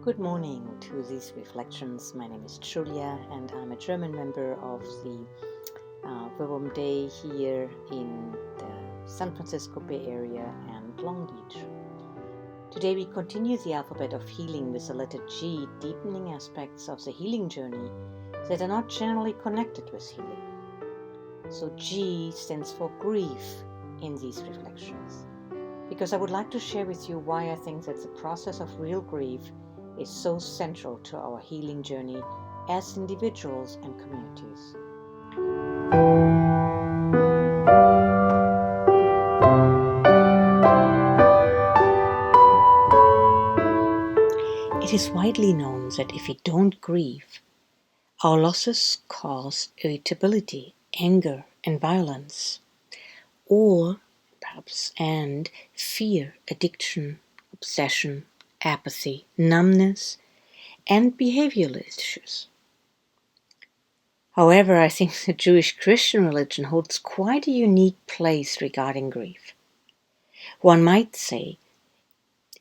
Good morning to these reflections. My name is Julia and I'm a German member of the Verbum Day here in the San Francisco Bay Area and Long Beach. Today we continue the alphabet of healing with the letter G, deepening aspects of the healing journey that are not generally connected with healing. So G stands for grief in these reflections, because I would like to share with you why I think that the process of real grief is so central to our healing journey as individuals and communities. It is widely known that if we don't grieve, our losses cause irritability, anger, and violence, or perhaps fear, addiction, obsession, apathy, numbness, and behavioral issues. However, I think the Jewish Christian religion holds quite a unique place regarding grief. One might say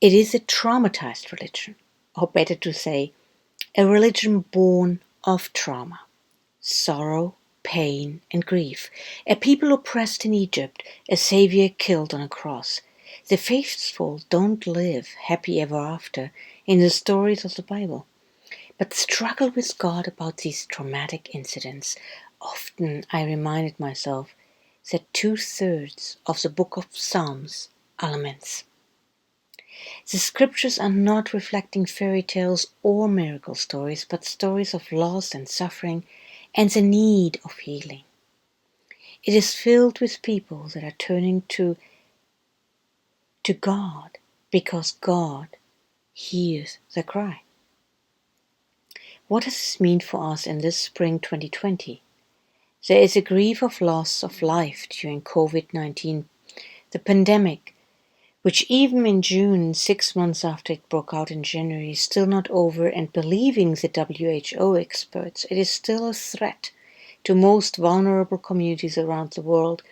it is a traumatized religion, or better to say, a religion born of trauma, sorrow, pain, and grief. A people oppressed in Egypt, a savior killed on a cross. The faithful don't live happy ever after in the stories of the Bible, but struggle with God about these traumatic incidents. Often I reminded myself that 2/3 of the book of Psalms are laments. The scriptures are not reflecting fairy tales or miracle stories, but stories of loss and suffering and the need of healing. It is filled with people that are turning to God because God hears the cry. What does this mean for us in this spring 2020? There is a grief of loss of life during COVID-19, the pandemic, which even in June, 6 months after it broke out in January, is still not over, and believing the WHO experts, it is still a threat to most vulnerable communities around the world,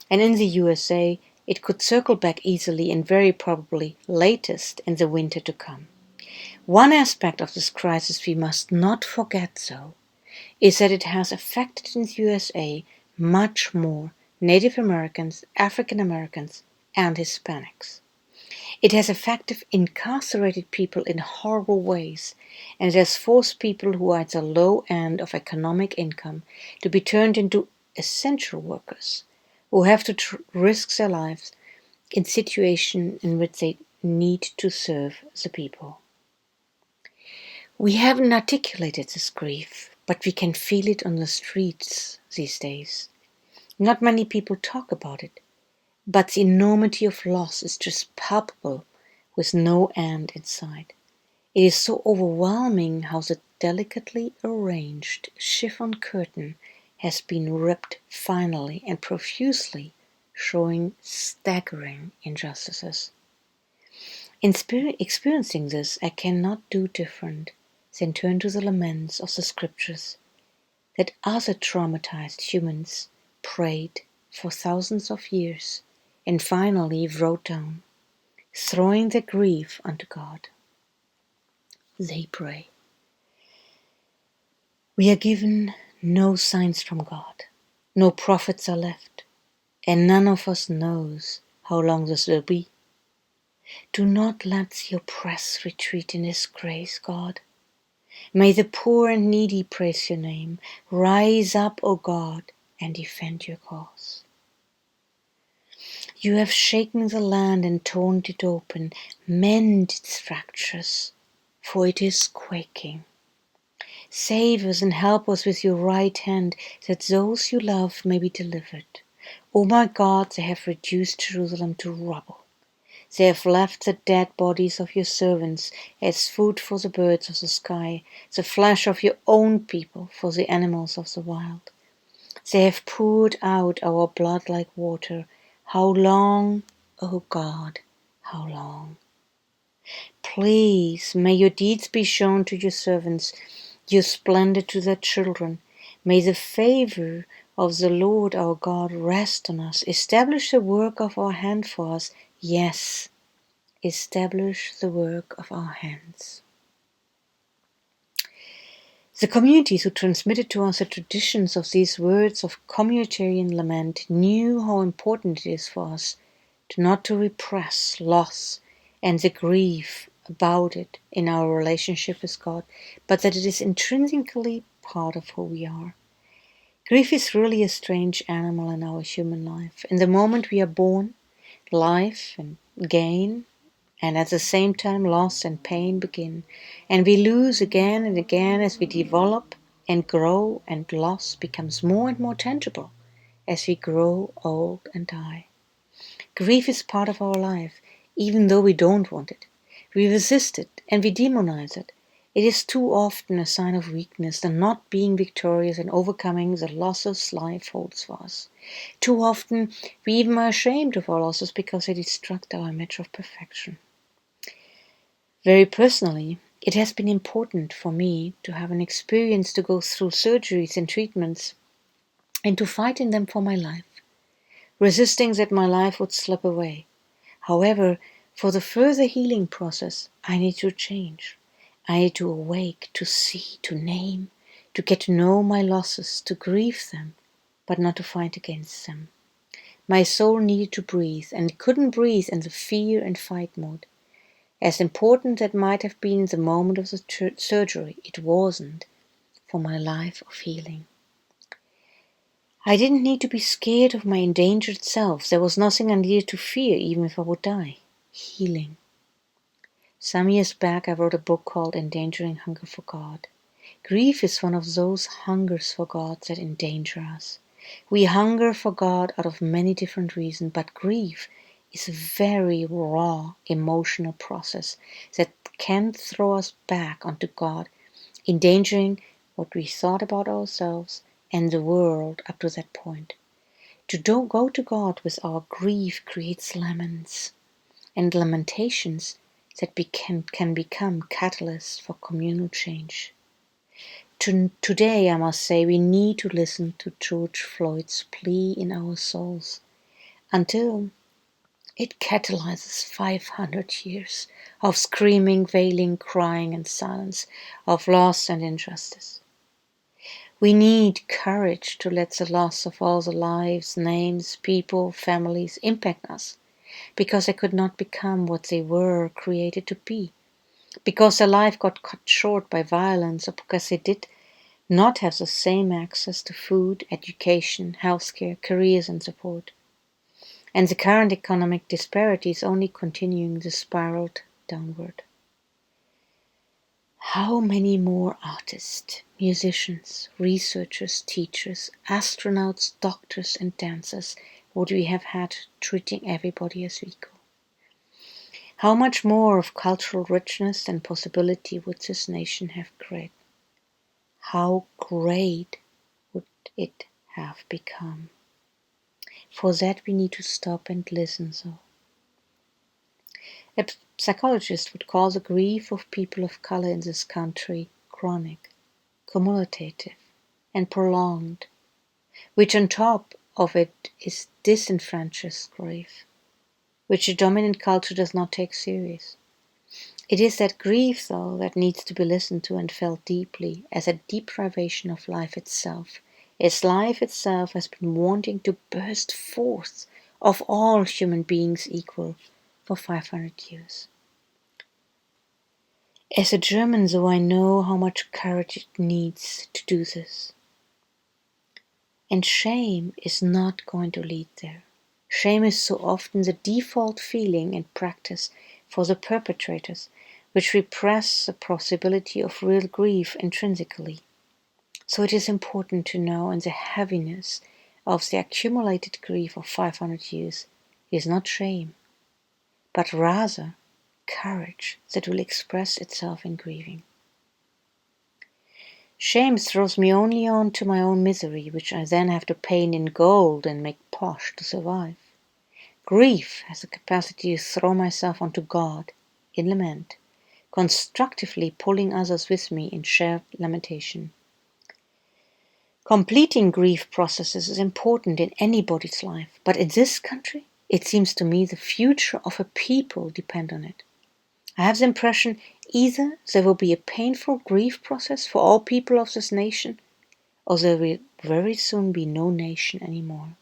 and in the USA, it could circle back easily and very probably latest in the winter to come. One aspect of this crisis we must not forget, though, is that it has affected in the USA much more Native Americans, African Americans, and Hispanics. It has affected incarcerated people in horrible ways, and it has forced people who are at the low end of economic income to be turned into essential workers who have to risk their lives in situations in which they need to serve the people. We haven't articulated this grief, but we can feel it on the streets these days. Not many people talk about it, but the enormity of loss is just palpable with no end in sight. It is so overwhelming how the delicately arranged chiffon curtain has been ripped finally and profusely, showing staggering injustices. In experiencing this, I cannot do different than turn to the laments of the scriptures that other traumatized humans prayed for thousands of years and finally wrote down, throwing their grief unto God. They pray. We are given no signs from God, no prophets are left, and none of us knows how long this will be. Do not let the oppressed retreat in disgrace, God. May the poor and needy praise your name. Rise up, O God, and defend your cause. You have shaken the land and torn it open. Mend its fractures, for it is quaking. Save us and help us with your right hand, that those you love may be delivered. O my God, they have reduced Jerusalem to rubble. They have left the dead bodies of your servants as food for the birds of the sky, the flesh of your own people for the animals of the wild. They have poured out our blood like water. How long, O God, how long? Please, may your deeds be shown to your servants, your splendor to their children. May the favor of the Lord our God rest on us. Establish the work of our hand for us. Yes, establish the work of our hands. The communities who transmitted to us the traditions of these words of communitarian lament knew how important it is for us not to repress loss and the grief about it in our relationship with God, but that it is intrinsically part of who we are. Grief is really a strange animal in our human life. In the moment we are born, life and gain, and at the same time loss and pain begin, and we lose again and again as we develop and grow, and loss becomes more and more tangible as we grow old and die. Grief is part of our life, even though we don't want it. We resist it and we demonize it. It is too often a sign of weakness and not being victorious and overcoming the losses life holds for us. Too often we even are ashamed of our losses because they destruct our image of perfection. Very personally, it has been important for me to have an experience to go through surgeries and treatments and to fight in them for my life, resisting that my life would slip away. However, for the further healing process, I need to change. I need to awake, to see, to name, to get to know my losses, to grieve them, but not to fight against them. My soul needed to breathe, and couldn't breathe in the fear and fight mode. As important that might have been the moment of the surgery, it wasn't for my life of healing. I didn't need to be scared of my endangered self. There was nothing I needed to fear, even if I would die. Healing. Some years back I wrote a book called Endangering Hunger for God. Grief is one of those hungers for God that endanger us. We hunger for God out of many different reasons, but grief is a very raw emotional process that can throw us back onto God, endangering what we thought about ourselves and the world up to that point. To don't go to God with our grief creates laments and lamentations that can become catalysts for communal change. Today, I must say, we need to listen to George Floyd's plea in our souls until it catalyzes 500 years of screaming, wailing, crying, and silence, of loss and injustice. We need courage to let the loss of all the lives, names, people, families impact us, because they could not become what they were created to be, because their life got cut short by violence, or because they did not have the same access to food, education, healthcare, careers, and support. And the current economic disparity is only continuing the spiral downward. How many more artists, musicians, researchers, teachers, astronauts, doctors, and dancers would we have had treating everybody as equal? How much more of cultural richness and possibility would this nation have created? How great would it have become? For that we need to stop and listen though. A psychologist would call the grief of people of color in this country chronic, cumulative, and prolonged, which on top of it is disenfranchised grief, which the dominant culture does not take serious. It is that grief, though, that needs to be listened to and felt deeply as a deprivation of life itself, as life itself has been wanting to burst forth of all human beings equal for 500 years. As a German, though, I know how much courage it needs to do this. And shame is not going to lead there. Shame is so often the default feeling and practice for the perpetrators, which repress the possibility of real grief intrinsically. So it is important to know in the heaviness of the accumulated grief of 500 years is not shame, but rather courage that will express itself in grieving. Shame throws me only on to my own misery, which I then have to paint in gold and make posh to survive. Grief has the capacity to throw myself onto God in lament, constructively pulling others with me in shared lamentation. Completing grief processes is important in anybody's life, but in this country, it seems to me the future of a people depend on it. I have the impression either there will be a painful grief process for all people of this nation, or there will very soon be no nation anymore.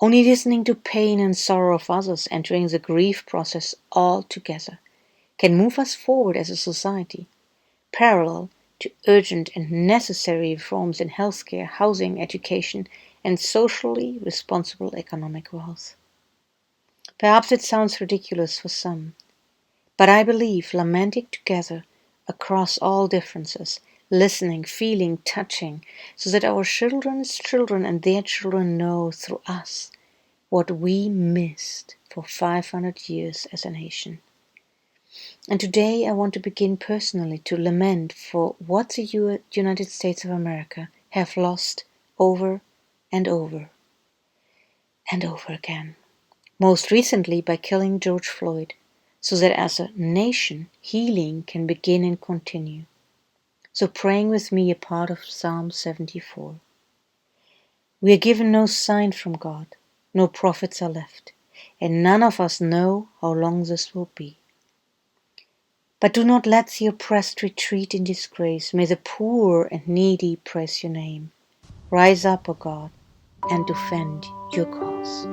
Only listening to pain and sorrow of others, entering the grief process all together, can move us forward as a society, parallel to urgent and necessary reforms in healthcare, housing, education, and socially responsible economic wealth. Perhaps it sounds ridiculous for some, but I believe lamenting together across all differences, listening, feeling, touching, so that our children's children and their children know through us what we missed for 500 years as a nation. And today I want to begin personally to lament for what the United States of America have lost over and over and over again. Most recently by killing George Floyd, so that as a nation healing can begin and continue. So praying with me a part of Psalm 74. We are given no sign from God, no prophets are left, and none of us know how long this will be. But do not let the oppressed retreat in disgrace. May the poor and needy praise your name. Rise up, O God, and defend your cause.